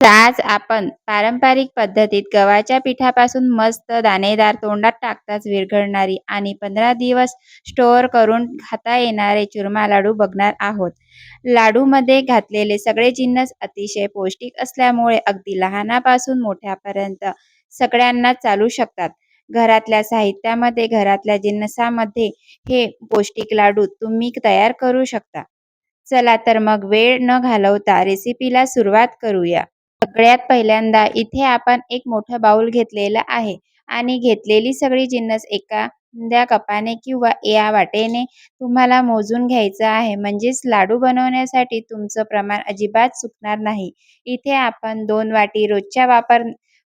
आज आपण पारंपरिक पद्धतीत गव्हाच्या पिठापासून मस्त दाणेदार तोंडात टाकताच विरघळणारी आणि 15 दिवस स्टोअर करून खाता येणारे चुरमा लाडू बघणार आहोत. लाडूमध्ये घातलेले सगळे जिन्नस अतिशय पौष्टिक असल्यामुळे अगदी लहानापासून मोठ्यापर्यंत सगळ्यांना चालू शकतात. घरातल्या साहित्यामध्ये, घरातल्या जिन्नसामध्ये हे पौष्टिक लाडू तुम्ही तयार करू शकता. चला तर मग वेळ न घालवता रेसिपीला सुरुवात करूया. सगळ्यात पहिल्यांदा इथे आपण एक मोठं बाउल घेतलेलं आहे आणि घेतलेली सगळी जिन्नस एखाद्या कपाने किंवा या वाटेने तुम्हाला मोजून घ्यायचं आहे. म्हणजेच लाडू बनवण्यासाठी तुमचं प्रमाण अजिबात चुकणार नाही. इथे आपण 2 वाटी रोजच्या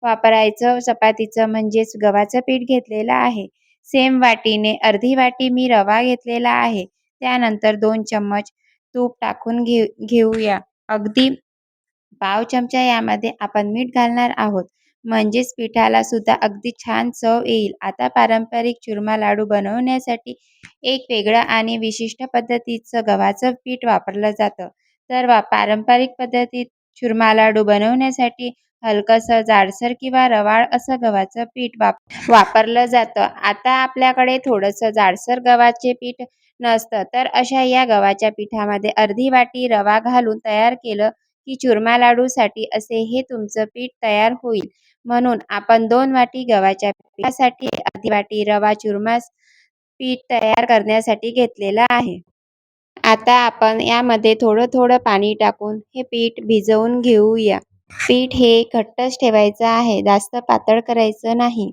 वापरायचं चपातीचं म्हणजेच गव्हाचं पीठ घेतलेलं आहे. सेम वाटीने अर्धी वाटी मी रवा घेतलेला आहे. त्यानंतर 2 चम्मच तूप टाकून घेऊया. अगदी पाव चमचा यामध्ये आपण मीठ घालणार आहोत. म्हणजेच पिठाला सुद्धा अगदी छान चव येईल. आता पारंपरिक चुरमा लाडू बनवण्यासाठी एक वेगळं आणि विशिष्ट पद्धतीचं गव्हाचं पीठ वापरलं जातं. तर पारंपरिक पद्धतीत चुरमा लाडू बनवण्यासाठी हलकंसं जाडसर किंवा रवाळ असं गव्हाचं पीठ वापरलं जातं. आता आपल्याकडे थोडंसं जाडसर गव्हाचे पीठ नसतं, तर अशा या गव्हाच्या पिठामध्ये अर्धी वाटी रवा घालून तयार केलं की चुरमा लाडूसाठी असे हे तुमचं पीठ तयार होईल. म्हणून आपण 2 वाटी गव्हाच्या पिठासाठी अर्धी वाटी रवा चुरमा पीठ तयार करण्यासाठी घेतलेला आहे. आता आपण यामध्ये थोडं थोडं पाणी टाकून हे पीठ भिजवून घेऊया. पीठ हे घट्टच ठेवायचं आहे, जास्त पातळ करायचं नाही.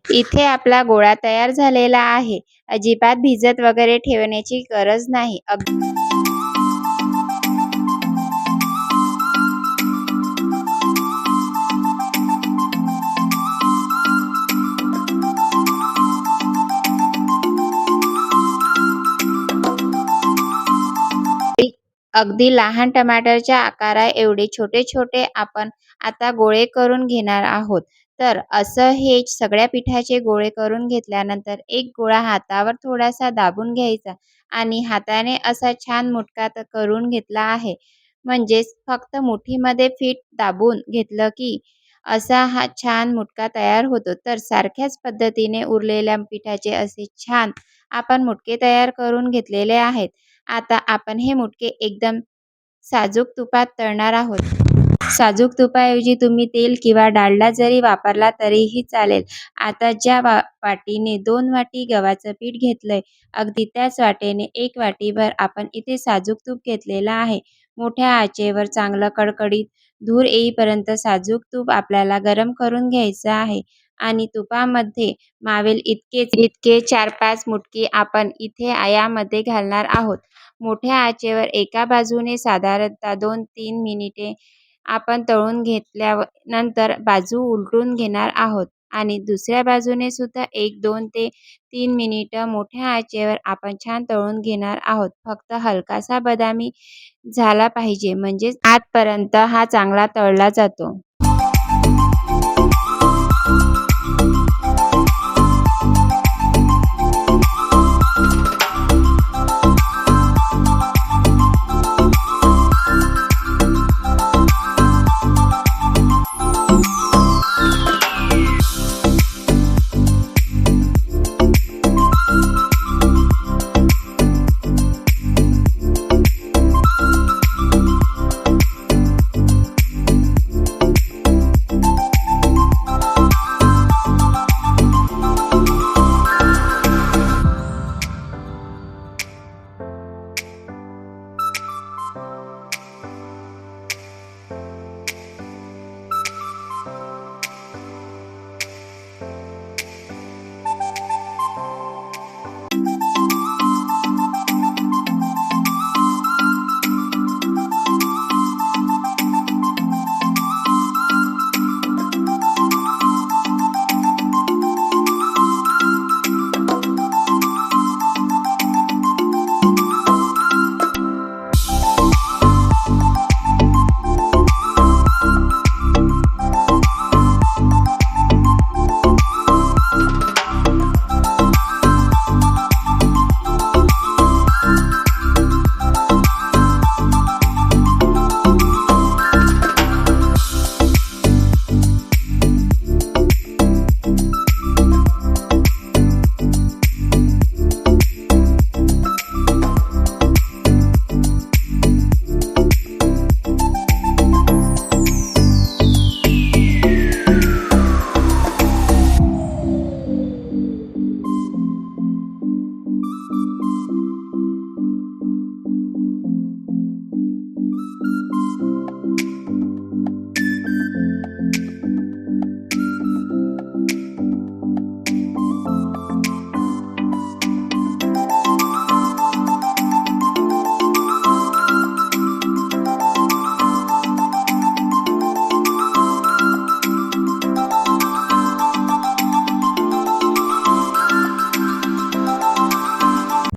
इथे आपला गोळा तयार झालेला आहे. अजिबात भिजत वगैरे ठेवण्याची गरज नाही. अगदी लहान टमाटरच्या आकारा एवढे छोटे छोटे आपण आता गोळे करून घेणार आहोत. तर असं हे सगळ्या पिठाचे गोळे करून घेतल्यानंतर एक गोळा हातावर थोडासा दाबून घ्यायचा आणि हाताने असा छान मुटका करून घेतला आहे. म्हणजेच फक्त मुठीमध्ये फिट दाबून घेतलं की असा हा छान मुटका तयार होतो. तर सारख्याच पद्धतीने उरलेल्या पिठाचे असे छान आपण मुटके तयार करून घेतलेले आहेत. आता आपण हे मुटके एकदम साजूक तुपात तळणार आहोत. साजूक तुपाऐवजी तुम्ही तेल किंवा डालडा जरी वापरला तरीही चालेल. आता ज्या वाटीने 2 वाटी गव्हाचं पीठ घेतलंय, अगदी त्याच वाटीने 1 वाटीभर आपण इथे साजूक तूप घेतलेलं आहे. मोठ्या आचेवर चांगलं कडकडीत धूर येईपर्यंत साजूक तूप आपल्याला गरम करून घ्यायचं आहे आणि तुपामध्ये मावेल इतके 4-5 मुटकी आपण इथे यामध्ये घालणार आहोत. मोठ्या आचेवर एका बाजूने साधारणतः 2-3 मिनिटे आपण तळून घेतल्यानंतर बाजू उलटून घेणार आहोत आणि दुसऱ्या बाजूने सुद्धा 1-2 ते 3 मिनिटं मोठ्या आचेवर आपण छान तळून घेणार आहोत. फक्त हलकासा बदामी झाला पाहिजे, म्हणजेच आतपर्यंत हा चांगला तळला जातो.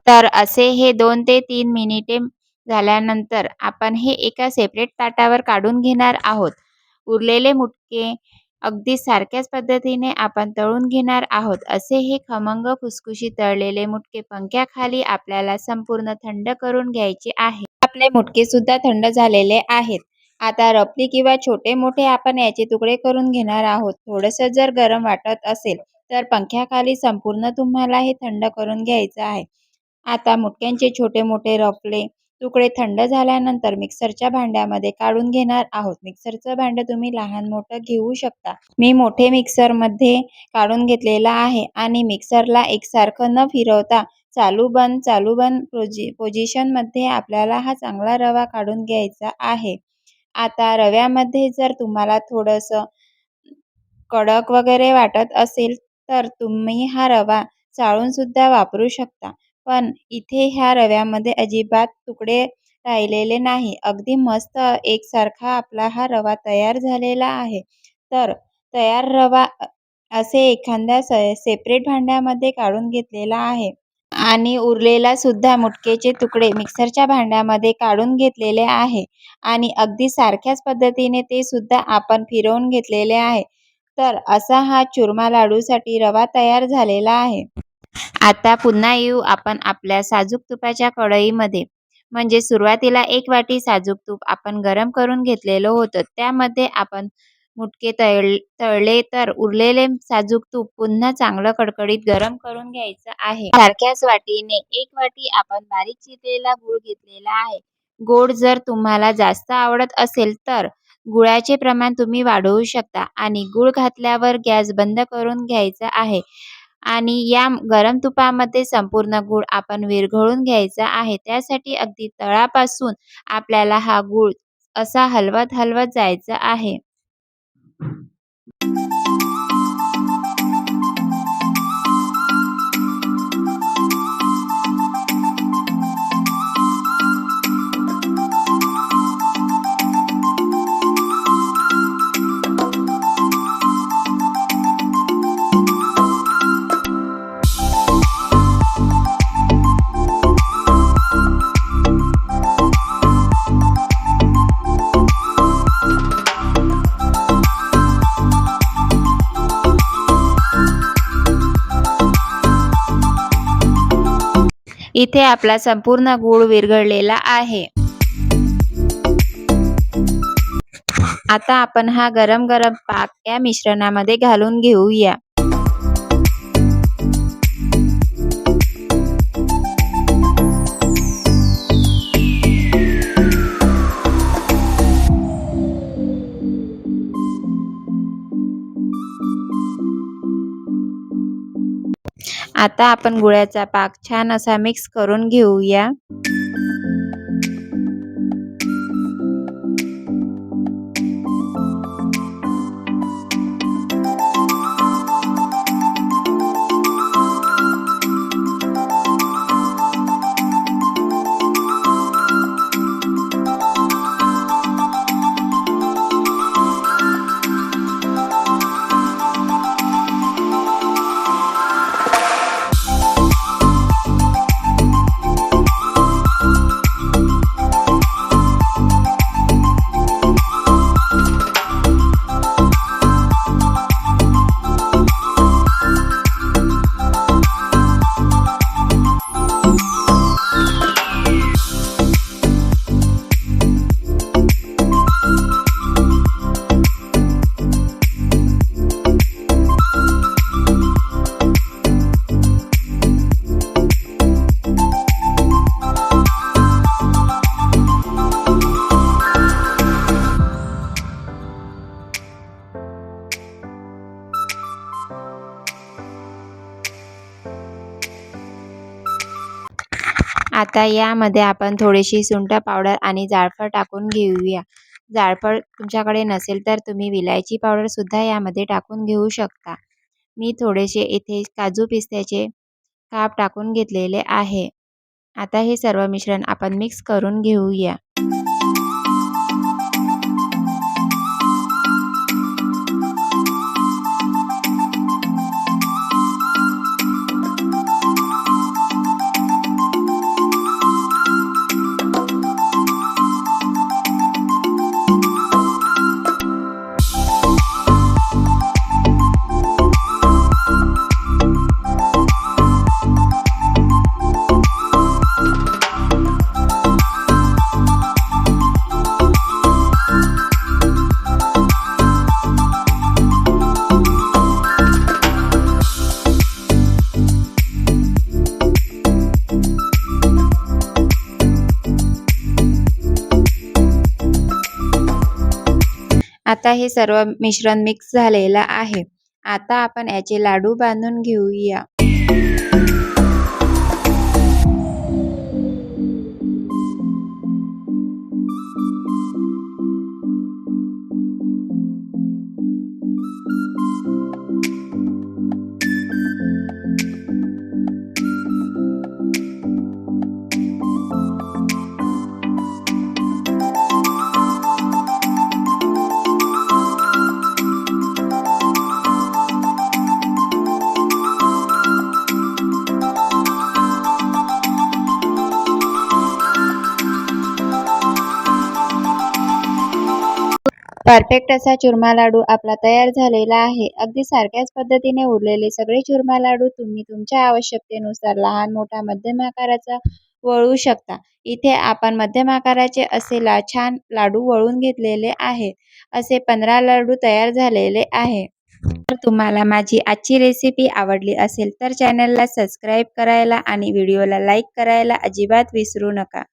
तर असे हे 2 ते 3 मिनिटे झाल्यानंतर आपण हे एका सेपरेट ताटावर काढून घेणार आहोत. उरलेले मुटके अगदी सारख्याच पद्धतीने आपण तळून घेणार आहोत. असे हे खमंग खुसखुशीत तळलेले मुटके पंख्याखाली आपल्याला संपूर्ण थंड करून घ्यायचे आहे. आपले मुटके सुद्धा थंड झालेले आहेत. आता रफली किंवा छोटे-मोठे आपण याचे तुकडे करून घेणार आहोत. थोडंसं जर गरम वाटत असेल तर पंख्याखाली संपूर्ण तुम्हाला हे थंड करून घ्यायचं आहे. आता मुटक्यांचे छोटे-मोठे रफले तुकडे थंड झाल्यानंतर मिक्सरच्या भांड्यामध्ये काढून घेणार आहोत. मिक्सरचं भांडं तुम्ही लहान-मोठं घेऊ शकता. मी मोठे मिक्सरमध्ये काढून घेतलेला आहे आणि मिक्सरला एकसारखं न फिरवता चालू बंद पोझिशनमध्ये आपल्याला हा चांगला रवा काढून घ्यायचा आहे. आता रव्यामध्ये जर तुम्हाला थोडंसं कडक वगैरे वाटत असेल तर तुम्ही हा रवा चाळून सुद्धा वापरू शकता. पण इथे ह्या रव्यामध्ये अजिबात तुकडे राहिलेले नाही. अगदी मस्त एकसारखा आपला हा रवा तयार झालेला आहे. तर तयार रवा असे एखाद्या सेपरेट भांड्यामध्ये काढून घेतलेला आहे आणि उरलेला सुद्धा मुटकेचे तुकडे मिक्सरच्या भांड्यामध्ये काढून घेतलेले आहे आणि अगदी सारख्याच पद्धतीने ते सुद्धा आपण फिरवून घेतलेले आहे. तर असा हा चुरमा लाडूसाठी रवा तयार झालेला आहे. आता पुन्हा येऊ आपण आपल्या साजूक तुपाच्या कढईमध्ये. म्हणजे सुरुवातीला 1 वाटी साजूक तूप आपण गरम करून घेतलेलं होतं. त्यामध्ये आपण मुटके तळले तर उरलेले साजूक तूप पुन्हा चांगलं कडकडीत गरम करून घ्यायचं आहे. सारख्याच वाटीने 1 वाटी आपण बारीक चिरलेला गूळ घेतलेला आहे. गोड जर तुम्हाला जास्त आवडत असेल तर गुळाचे प्रमाण तुम्ही वाढवू शकता आणि गूळ घातल्यावर गॅस बंद करून घ्यायचा आहे आणि या गरम तुपामध्ये संपूर्ण गूळ आपण विरघळून घ्यायचा आहे. त्यासाठी अगदी तळापासून आपल्याला हा गूळ असा हलवत हलवत जायचा आहे. इथे आपला संपूर्ण गूळ विरघळलेला आहे. आता आपण हा गरम गरम पाक या मिश्रणामध्ये घालून घेऊया. आता आपण गुळाचा पाक छान असा मिक्स करून घेऊया. आता यामध्ये आपण थोडीशी सुंठ पावडर आणि जायफळ टाकून घेऊया. जायफळ तुमच्याकडे नसेल तर तुम्ही विलायची पावडर सुद्धा यामध्ये टाकून घेऊ शकता. मी थोडेसे इथे काजू पिस्त्याचे काप टाकून घेतलेले आहे. आता हे सर्व मिश्रण आपण मिक्स करून घेऊया. आता हे सर्व मिश्रण मिक्स झालेलं आहे. आता आपण याचे लाडू बांधून घेऊया. परफेक्ट असा चुरमा लाडू आपला तयार झालेला आहे. अगदी सारख्याच पद्धतीने उरलेले सगळे चुरमा लाडू तुम्ही तुमच्या आवश्यकतेनुसार लहान, मोठा, मध्यम आकाराचा वळू शकता. इथे आपण मध्यम आकाराचे असे छान लाडू वळून घेतलेले आहेत. असे 15 लाडू तयार झालेले आहे. जर तुम्हाला माझी आजची रेसिपी आवडली असेल तर चॅनलला सबस्क्राईब करायला आणि व्हिडिओला लाईक करायला अजिबात विसरू नका.